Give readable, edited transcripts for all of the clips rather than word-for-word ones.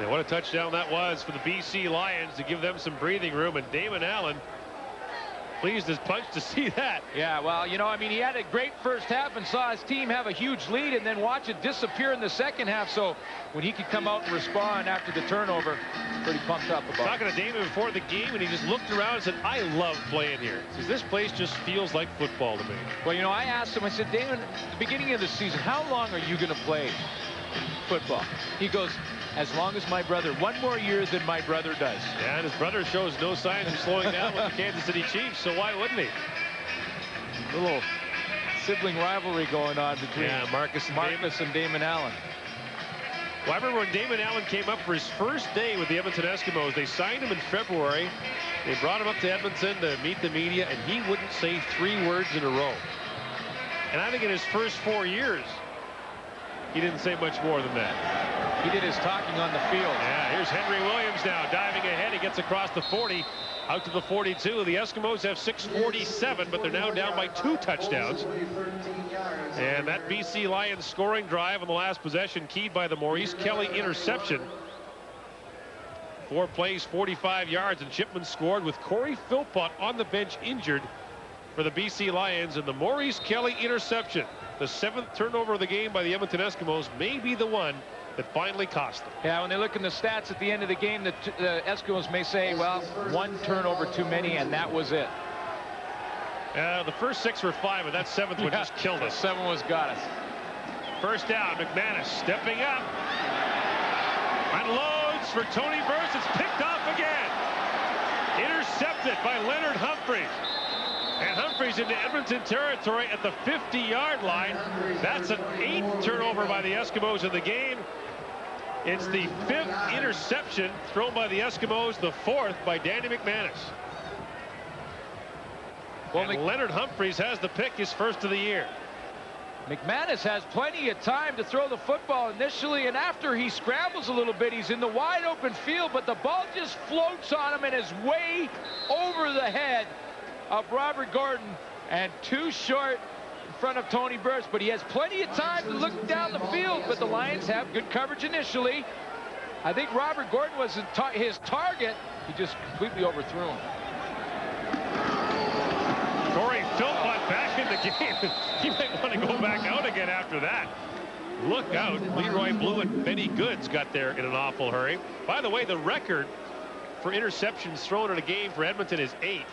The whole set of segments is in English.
Yeah, what a touchdown that was for the BC Lions to give them some breathing room. And Damon Allen pleased as punch to see that. Yeah, well, you know, I mean, he had a great first half and saw his team have a huge lead and then watch it disappear in the second half. So when he could come out and respond after the turnover, pretty pumped up about it. Talking to Damon before the game, and he just looked around and said, I love playing here. He says, this place just feels like football to me. Well, you know, I asked him, I said, Damon, at the beginning of the season, how long are you going to play football? He goes, as long as my brother, one more year than my brother does. Yeah, and his brother shows no signs of slowing down with the Kansas City Chiefs, so why wouldn't he? Little sibling rivalry going on between Marcus and Damon Allen. Well, I remember when Damon Allen came up for his first day with the Edmonton Eskimos. They signed him in February. They brought him up to Edmonton to meet the media, and he wouldn't say 3 words in a row. And I think in his first 4 years, he didn't say much more than that. He did his talking on the field. Yeah, here's Henry Williams now diving ahead. He gets across the 40 out to the 42. The Eskimos have 6:47, but they're now down by 2 touchdowns. And that BC Lions scoring drive on the last possession keyed by the Maurice Kelly interception. 4 plays, 45 yards, and Chipman scored with Corey Philpott on the bench injured for the BC Lions. And the Maurice Kelly interception, the 7th turnover of the game by the Edmonton Eskimos, may be the one that finally cost them. Yeah, when they look in the stats at the end of the game, the Eskimos may say, well, 1 turnover too many, and that was it. The first 6 were fine, but that 7th one just killed us. The 7 was got us. First down, McManus stepping up. Unloads for Tony Burst. It's picked off again. Intercepted by Leonard Humphreys. And Humphreys into Edmonton territory at the 50-yard line. That's an 8th turnover by the Eskimos in the game. It's the 5th interception thrown by the Eskimos, the 4th by Danny McManus. Well, Leonard Humphreys has the pick, his first of the year. McManus has plenty of time to throw the football initially, and after he scrambles a little bit, he's in the wide open field, but the ball just floats on him and is way over the head of Robert Gordon and too short in front of Tony Burst, but he has plenty of time to look down the field. But the Lions have good coverage initially. I think Robert Gordon was his target. He just completely overthrew him. Corey Philpott back in the game. He might want to go back out again after that. Look out. Leroy Blue and Benny Goods got there in an awful hurry. By the way, the record for interceptions thrown in a game for Edmonton is 8.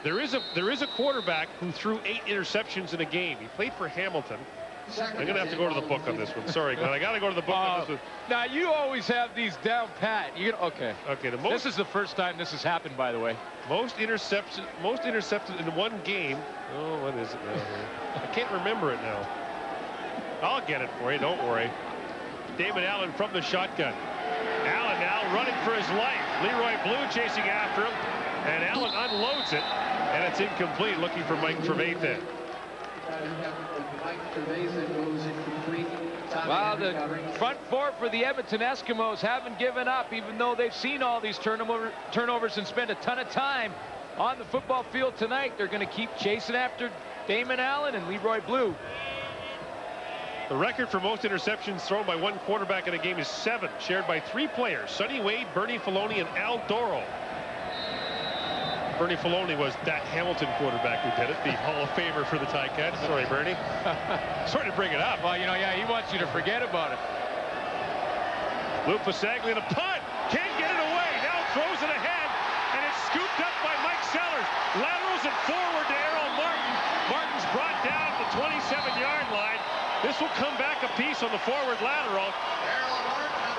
There is a quarterback who threw 8 interceptions in a game. He played for Hamilton. I'm going to have to go to the book on this one. Sorry, Glenn. I got to go to the book on this one. Now, you always have these down pat. Okay. Okay. This is the first time this has happened, by the way. Most intercepted in one game. Oh, what is it now? I can't remember it now. I'll get it for you. Don't worry. Damon Allen from the shotgun. Allen now running for his life. Leroy Blue chasing after him. And Allen unloads it, and it's incomplete. Looking for Mike Trevathan. Well, the front 4 for the Edmonton Eskimos haven't given up, even though they've seen all these turnovers and spent a ton of time on the football field tonight. They're going to keep chasing after Damon Allen and Leroy Blue. The record for most interceptions thrown by one quarterback in a game is 7, shared by 3 players: Sonny Wade, Bernie Filoni, and Al Doro. Bernie Filoni was that Hamilton quarterback who did it, the Hall of Famer for the Ticats. Sorry, Bernie. Sorry to bring it up. Well, you know, yeah, he wants you to forget about it. Lou Pasaglia, the punt. Can't get it away. Now throws it ahead, and it's scooped up by Mike Sellers. Laterals it forward to Errol Martin. Martin's brought down at the 27-yard line. This will come back a piece on the forward lateral.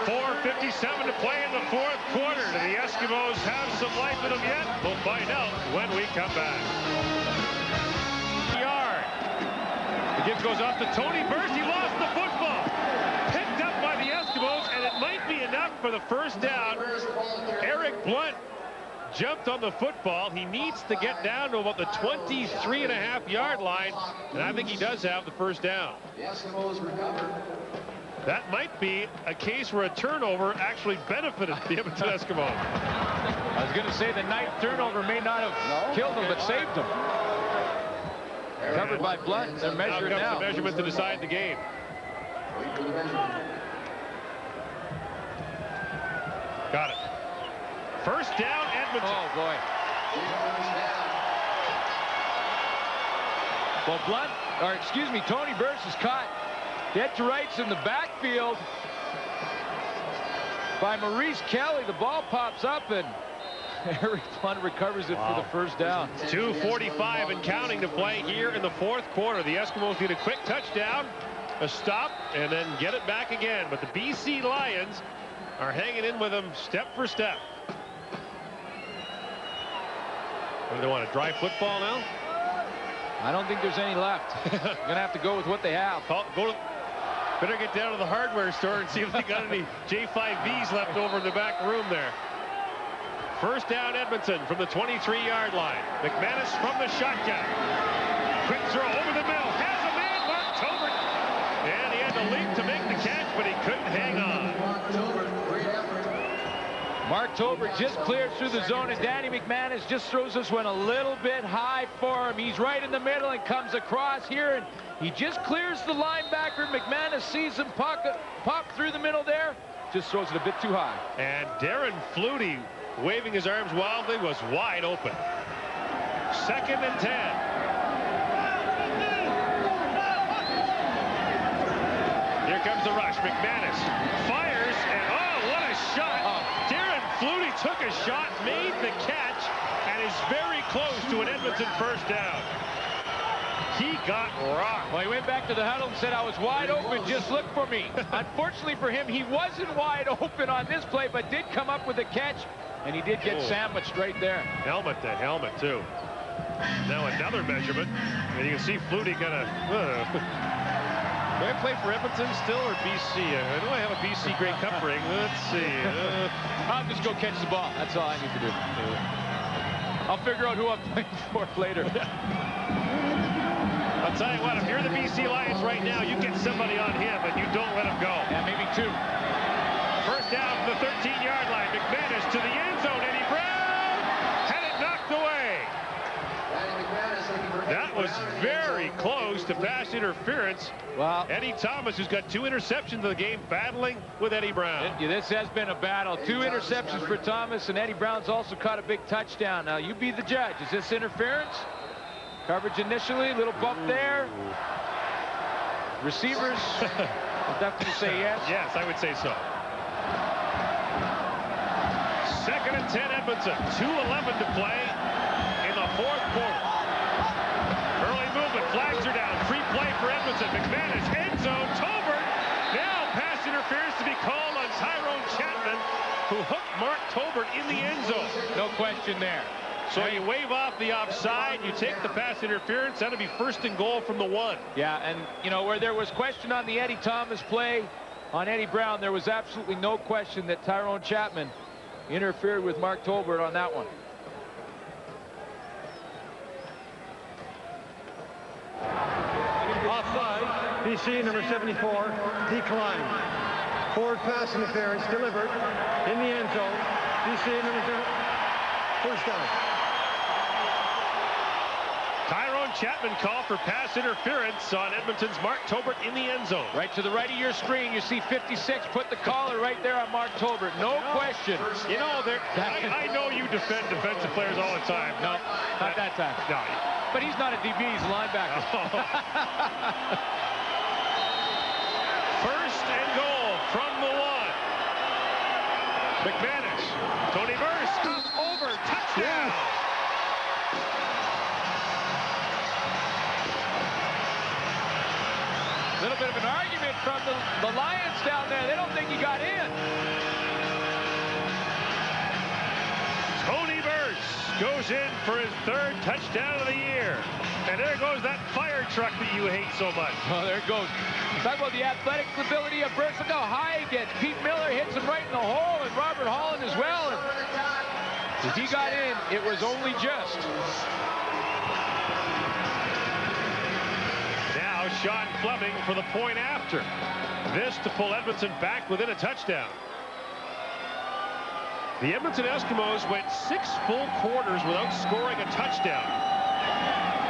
4:57 to play in the 4th quarter. Do the Eskimos have some life in them yet? We'll find out when we come back. Yard. The give goes off to Tony Burst. He lost the football. Picked up by the Eskimos, and it might be enough for the first down. Eric Blunt jumped on the football. He needs to get down to about the 23.5-yard line, and I think he does have the first down. The Eskimos recover. That might be a case where a turnover actually benefited the Edmonton Eskimos. I was going to say the 9th turnover may not have killed them, but saved them. Covered by Blunt. They're measured now. The measurement to decide the game. Got it. First down, Edmonton. Oh, boy. Well, Tony Burse is caught dead to rights in the backfield by Maurice Kelly. The ball pops up, and Eric Blunt recovers it for the first down. 2:45 and counting to play here in the fourth quarter. The Eskimos need a quick touchdown, a stop, and then get it back again. But the BC Lions are hanging in with them step for step. What do they want, a dry football now? I don't think there's any left. You're going to have to go with what they have. Better get down to the hardware store and see if they got any J5Vs left over in the back room there. First down, Edmonton from the 23-yard line. McManus from the shotgun. Quick throw over the middle. Has a man, Mark Tobert. And he had to leap to make the catch, but he couldn't hang on. Mark Tobert just cleared through the zone, and Danny McManus just throws this one a little bit high for him. He's right in the middle and comes across here, and he just clears the linebacker. McManus sees him pop through the middle there. Just throws it a bit too high. And Darren Flutie, waving his arms wildly, was wide open. 2nd and 10. Here comes the rush. McManus fires, and oh, what a shot. Darren Flutie took a shot, made the catch, and is very close to an Edmonton first down. He got rocked. Well, he went back to the huddle and said, I was wide open, just look for me. Unfortunately for him, he wasn't wide open on this play, but did come up with a catch, and he did get sandwiched right there. Helmet to helmet, too. Now another measurement, and you can see Flutie kind of... Do I play for Edmonton still or BC? I know I have a BC Grey Cup ring. Let's see. I'll just go catch the ball. That's all I need to do. I'll figure out who I'm playing for later. I'll tell you what, if you're the BC Lions right now, you get somebody on him and you don't let him go. Yeah, maybe two. First down from the 13-yard line. McManus to the end zone. Eddie Brown had it knocked away. That was very close to pass interference. Well, Eddie Thomas, who's got 2 interceptions in the game, battling with Eddie Brown. This has been a battle. 2 interceptions for Thomas, and Eddie Brown's also caught a big touchdown. Now, you be the judge. Is this interference? Coverage initially, little bump there. Receivers, I'll definitely say yes. Yes, I would say so. 2nd and 10, Edmonton. 2:11 to play in the fourth quarter. Early movement, flags are down. Free play for Edmonton. McManus, end zone, Tobert. Now pass interference to be called on Tyrone Chapman, who hooked Mark Tobert in the end zone. No question there. So you wave off the offside, you take the pass interference, that'll be 1st and goal from the 1. Yeah, and, you know, where there was question on the Eddie Thomas play on Eddie Brown, there was absolutely no question that Tyrone Chapman interfered with Mark Tobert on that one. Offside, BC number 74, declined. Forward pass interference delivered in the end zone. BC number 7, first down. Tyrone Chapman called for pass interference on Edmonton's Mark Tobert in the end zone. Right to the right of your screen, you see 56 put the collar right there on Mark Tobert. No question. You know, I know you defend defensive players all the time. No, not that time. No. But he's not a DB, he's a linebacker. First and goal from the 1. McManus, Tony Burse, up over, touchdown. A little bit of an argument from the Lions down there. They don't think he got in. Tony Burse goes in for his 3rd touchdown of the year. And there goes that fire truck that you hate so much. Oh, there it goes. Talk about the athletic ability of Burse. Look how high he gets. Pete Miller hits him right in the hole, and Robert Holland as well. And if he got in, it was only just. Now Sean Fleming for the point after. This to pull Edmonton back within a touchdown. The Edmonton Eskimos went 6 full quarters without scoring a touchdown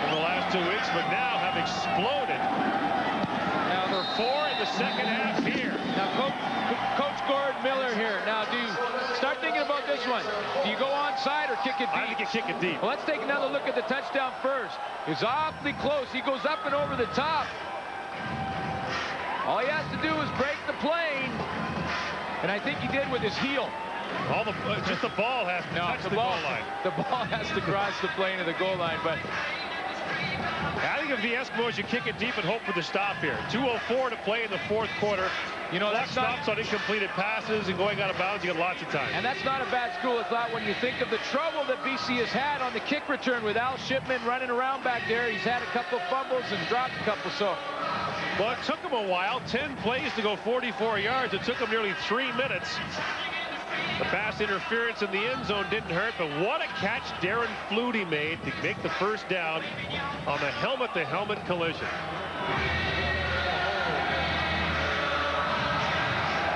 in the last 2 weeks, but now have exploded. Now they're 4 in the second half here. Now, Coach Gord Miller here. Now, do you start about this one? Do you go onside or kick it deep? I think you kick it deep. Well, let's take another look at the touchdown first. It's awfully close. He goes up and over the top. All he has to do is break the plane. And I think he did with his heel. Just the ball has to touch the goal line. The ball has to cross the plane of the goal line, but I think if the Eskimos, you kick it deep and hope for the stop here. 2:04 to play in the fourth quarter. you know, that's stops on incompleted passes and going out of bounds. You get lots of time. And that's not a bad school of thought when you think of the trouble that BC has had on the kick return with Al Shipman running around back there. He's had a couple of fumbles and dropped a couple. So, well, it took him a while. 10 plays to go 44 yards. It took him nearly 3 minutes. The pass interference in the end zone didn't hurt, but what a catch Darren Flutie made to make the first down on the helmet-to-helmet collision.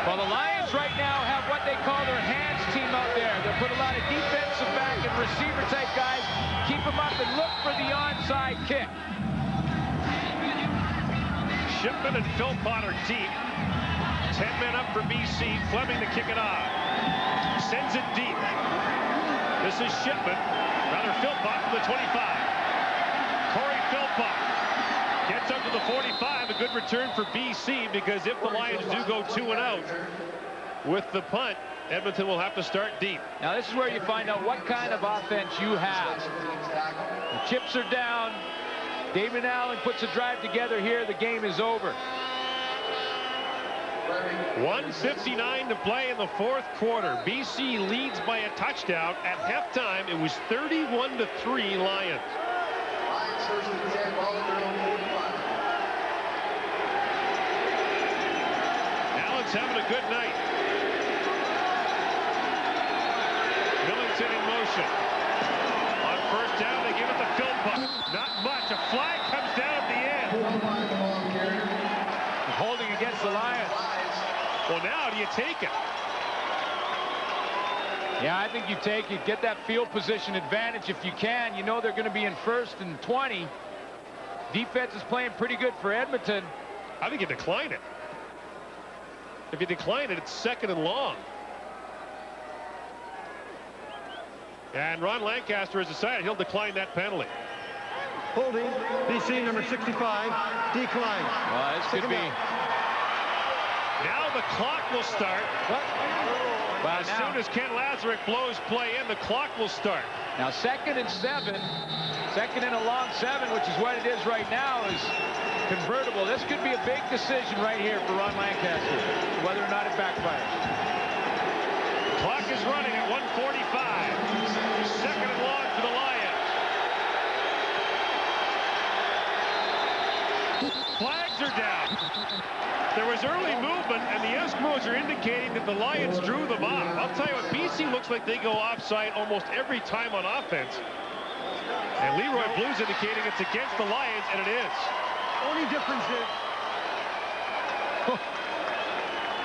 well, the Lions right now have what they call their hands team out there. They'll put a lot of defensive back and receiver type guys, keep them up and look for the onside kick. Shipman and Philpott are deep. 10 men up for BC. Fleming to kick it off. Sends it deep. This is Shipman. Rather, Philpott from the 25. Corey Philpott gets up to the 45. A good return for BC, because if the Lions do go 2 and out with the punt, Edmonton will have to start deep. Now, this is where you find out what kind of offense you have. The chips are down. David Allen puts a drive together here. The game is over. 1:59 to play in the fourth quarter. BC leads by a touchdown. At halftime, it was 31-3 Lions. Allen's having a good night. Millington in motion. On first down, they give it to Philpott. Not much. A flag comes down at the end. Holding against the Lions. Well, now do you take it? Yeah, I think you take it. Get that field position advantage if you can. You know they're going to be in 1st and 20. Defense is playing pretty good for Edmonton. I think you decline it. If you decline it, it's 2nd and long. And Ron Lancaster has decided he'll decline that penalty. Holding, BC number 65, decline. Well, this could be. Now the clock will start. Well, as soon as Ken Lazarick blows play in, the clock will start. Now 2nd and 7. 2nd and a long 7, which is what it is right now, is convertible. This could be a big decision right here for Ron Lancaster, whether or not it backfires. Clock is running at 1:45. 2nd and long for the Lions. Flags are down. There was early movement, and the Eskimos are indicating that the Lions drew them off. I'll tell you what, BC looks like they go offside almost every time on offense. And Leroy Blue's indicating it's against the Lions, and it is. Only difference is...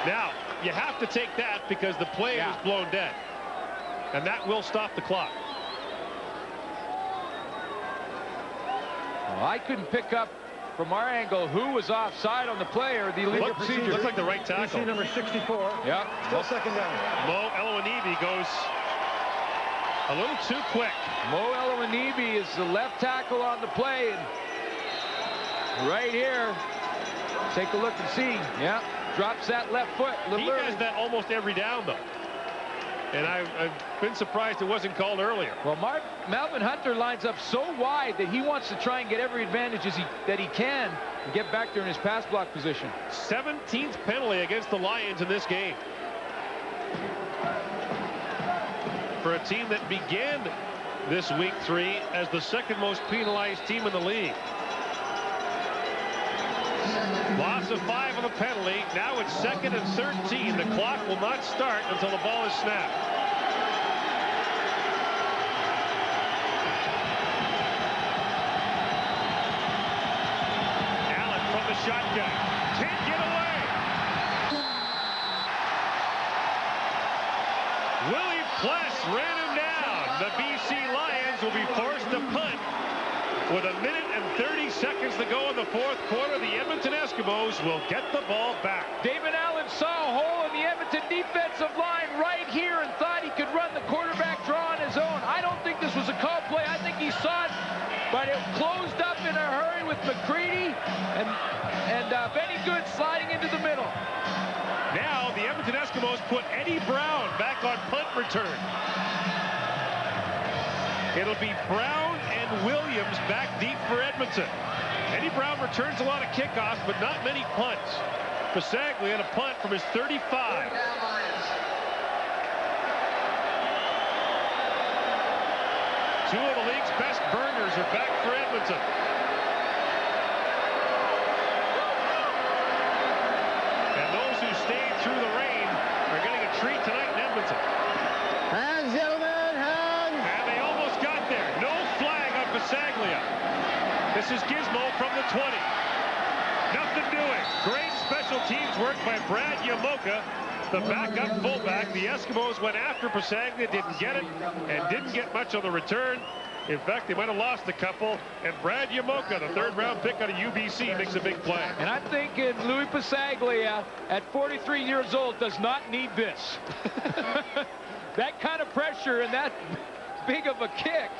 Now, you have to take that because the play was blown dead. And that will stop the clock. Well, I couldn't pick up from our angle who was offside on the play or the illegal procedure. Looked like the right tackle. BC number 64. Yeah. Still 2nd down. Mo Elwanibi goes a little too quick. Mo Elwanibi is the left tackle on the play. And right here, take a look and see. Yeah, drops that left foot. He has that almost every down, though. And I've been surprised it wasn't called earlier. Well, Melvin Hunter lines up so wide that he wants to try and get every advantage that he can and get back there in his pass block position. 17th penalty against the Lions in this game. For a team that began this week 3 as the 2nd most penalized team in the league. Loss of 5 on the penalty. Now it's 2nd and 13. The clock will not start until the ball is snapped. Allen from the shotgun. Can't get away. Willie Pless ran him down. The BC Lions will be forced to punt With 1 minute and 30 seconds to go in the fourth quarter, the Edmonton Eskimos will get the ball back. David Allen saw a hole in the Edmonton defensive line right here and thought he could run the quarterback draw on his own. I don't think this was a call play. I think he saw it, but it closed up in a hurry with McCready and Benny Good sliding into the middle. Now the Edmonton Eskimos put Eddie Brown back on punt return. It'll be Brown and Williams back deep for Edmonton. Eddie Brown returns a lot of kickoffs, but not many punts. Pasaglia had a punt from his 35. Two of the league's best burners are back for Edmonton. And those who stayed through the rain are getting a treat tonight in Edmonton. Hands, gentlemen, hands. And they almost got there. No flag on Pasaglia. This is Gizmo from the 20. Nothing doing. Great special teams work by Brad Yamoka, the backup fullback. The Eskimos went after Pasaglia, didn't get it, and didn't get much on the return. In fact, they might have lost a couple. And Brad Yamoka, the third-round pick out of UBC, makes a big play. And I'm thinking Louis Pasaglia, at 43 years old, does not need this. That kind of pressure and that big of a kick.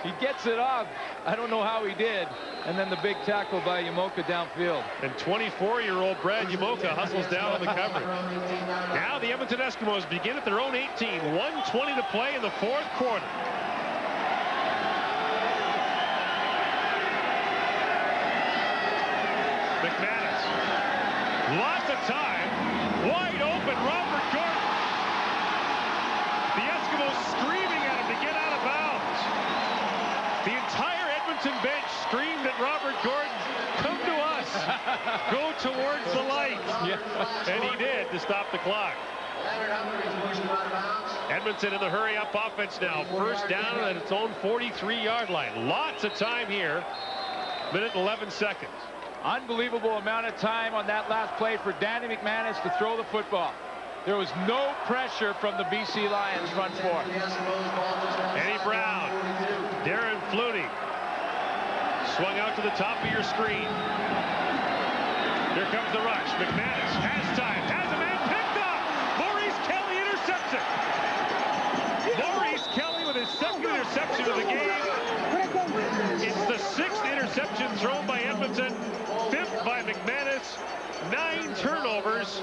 He gets it off. I don't know how he did. And then the big tackle by Yamoka downfield. And 24-year-old Brad Yamoka hustles down on the cover. Now the Edmonton Eskimos begin at their own 18. 1:20 to play in the fourth quarter. McManus. Lots of time. Wide open. Robert Gordon. The Eskimos screaming at him to get out of bounds. The entire Edmonton bench screamed at Robert Gordon, come to us, go towards the light. And he did to stop the clock. Edmonton in the hurry-up offense now. First down at its own 43-yard line. Lots of time here. Minute and 11 seconds. Unbelievable amount of time on that last play for Danny McManus to throw the football. There was no pressure from the BC Lions front four. Eddie Brown, Darren Flutie, swung out to the top of your screen. Here comes the rush. McManus has time, has a man picked up. Maurice Kelly interception. Maurice Kelly with his second interception of the game. It's the 6th interception thrown by Edmonton, 5th by McManus. 9 turnovers,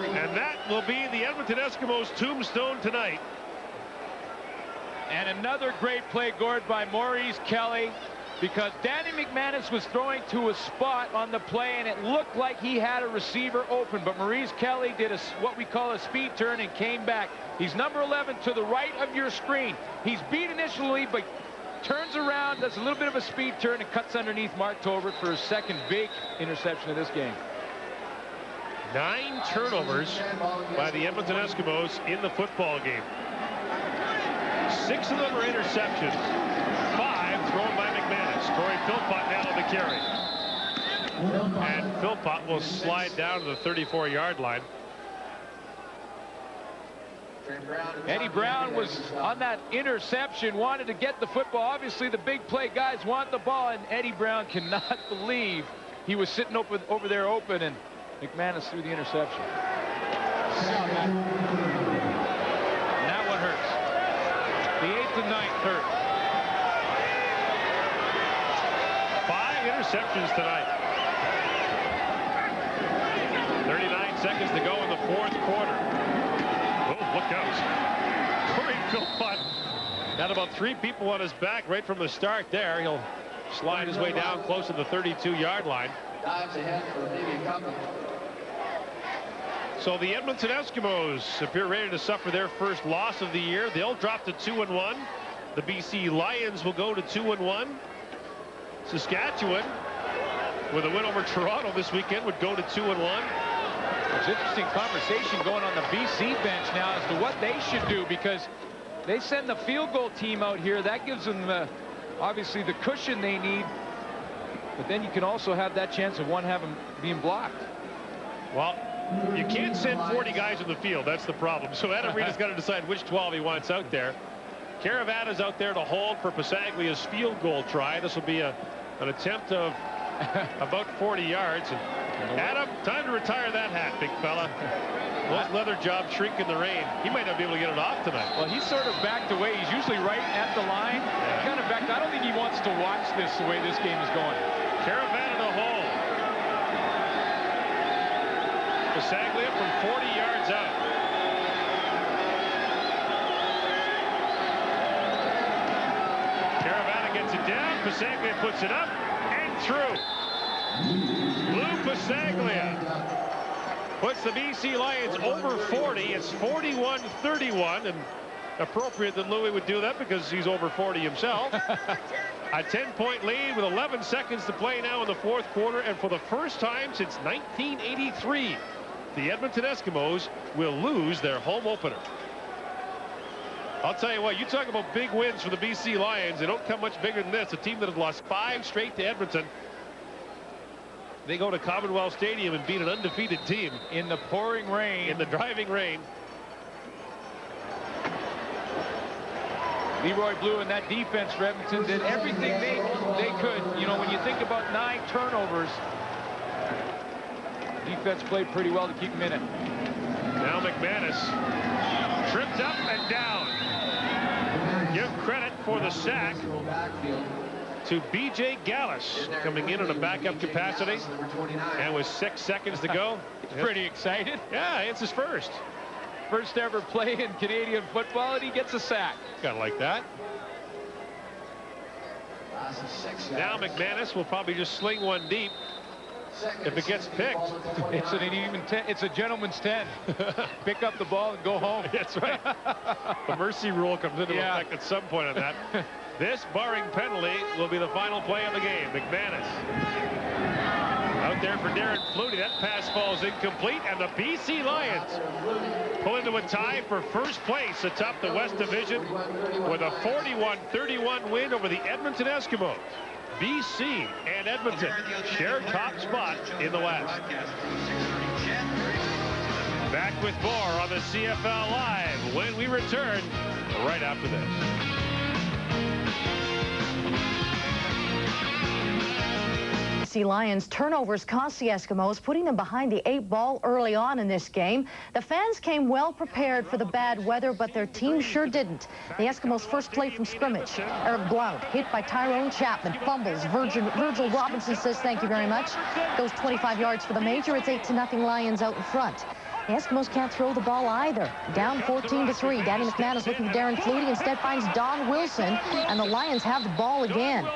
and that will be the Edmonton Eskimos' tombstone tonight. And another great play, Gord, by Maurice Kelly, because Danny McManus was throwing to a spot on the play, and it looked like he had a receiver open, but Maurice Kelly did what we call a speed turn and came back. He's number 11 to the right of your screen. He's beat initially, but turns around, does a little bit of a speed turn, and cuts underneath Mark Tolbert for his second big interception of this game. 9 turnovers by the Edmonton Eskimos in the football game. 6 of them are interceptions. 5 thrown by McManus. Corey Philpott now on the carry. And Philpott will slide down to the 34-yard line. Eddie Brown was on that interception, wanted to get the football. Obviously, the big play guys want the ball, and Eddie Brown cannot believe he was sitting over there open, and McManus threw the interception. And that one hurts. The 8th and 9th hurt. 5 interceptions tonight. 39 seconds to go in the fourth quarter. Oh, look out. Corey Philpott had about 3 people on his back right from the start there. He'll slide his way down close to the 32-yard line. Dives ahead for maybe a couple. So the Edmonton Eskimos appear ready to suffer their first loss of the year. They'll drop to 2-1. The BC Lions will go to 2-1. Saskatchewan, with a win over Toronto this weekend, would go to 2-1. There's interesting conversation going on the BC bench now as to what they should do, because they send the field goal team out here. That gives them obviously the cushion they need, but then you can also have that chance of one being blocked. Well, you can't send 40 guys in the field. That's the problem. So Adam Reed has got to decide which 12 he wants out there. Caravana's out there to hold for Pasaglia's field goal try. This will be a An attempt of about 40 yards. And Adam, time to retire that hat, big fella. Those leather jobs shrink in the rain. He might not be able to get it off tonight. Well, he's sort of backed away. He's usually right at the line. Yeah. Kind of backed. I don't think he wants to watch this the way this game is going. Caravan in the hole. Pasaglia from 40 yards out. Caravana gets it down. Pasaglia puts it up and through. Lou Pasaglia puts the BC Lions over 40. It's 41-31, and appropriate that Louis would do that because he's over 40 himself. A 10-point lead with 11 seconds to play now in the fourth quarter, and for the first time since 1983, the Edmonton Eskimos will lose their home opener. I'll tell you what, you talk about big wins for the BC Lions. They don't come much bigger than this. A team that has lost 5 straight to Edmonton. They go to Commonwealth Stadium and beat an undefeated team. In the pouring rain. In the driving rain. Leroy Blue and that defense for Edmonton did everything they could. You know, when you think about 9 turnovers, defense played pretty well to keep them in it. Now McManus tripped up and down. Give credit for the sack to B.J. Gallus, coming in a backup capacity, and with 6 seconds to go. He's pretty excited. Yeah, it's his first ever play in Canadian football, and he gets a sack. Kind of like that. Now McManus will probably just sling one deep if it gets picked. It's an even 10. It's a gentleman's 10. Pick up the ball and go home. That's right. The mercy rule comes into effect at some point on that. This, barring penalty, will be the final play of the game. McManus out there for Darren Flutie. That pass falls incomplete, and the BC Lions pull into a tie for first place atop the West Division with a 41-31 win over the Edmonton Eskimos. BC and Edmonton share top spot in the West. Back with more on the CFL Live when we return right after this. BC Lions turnovers cost the Eskimos, putting them behind the 8 ball early on in this game. The fans came well prepared for the bad weather, but their team sure didn't. The Eskimos' first play from scrimmage. Eric Blount hit by Tyrone Chapman, fumbles. Virgil Robinson says thank you very much. Goes 25 yards for the major. It's 8-0 Lions out in front. The Eskimos can't throw the ball either. Down 14-3. Danny McManus looking for Darren Flutie. Instead finds Don Wilson, and the Lions have the ball again.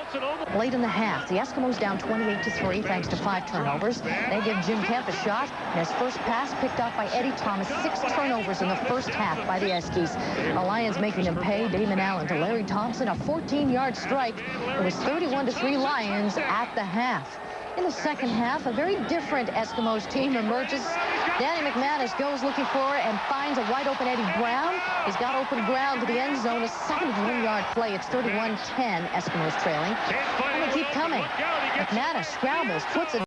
Late in the half, the Eskimos down 28-3 thanks to 5 turnovers. They give Jim Kemp a shot, and his first pass picked off by Eddie Thomas. 6 turnovers in the first half by the Eskies. The Lions making them pay. Damon Allen to Larry Thompson, a 14-yard strike. It was 31-3 Lions at the half. In the second half, a very different Eskimos team emerges. Danny McManus goes looking for and finds a wide-open Eddie Brown. He's got open ground to the end zone. A 71-yard play. It's 31-10, Eskimos trailing. And they keep coming. McManus scrambles, puts it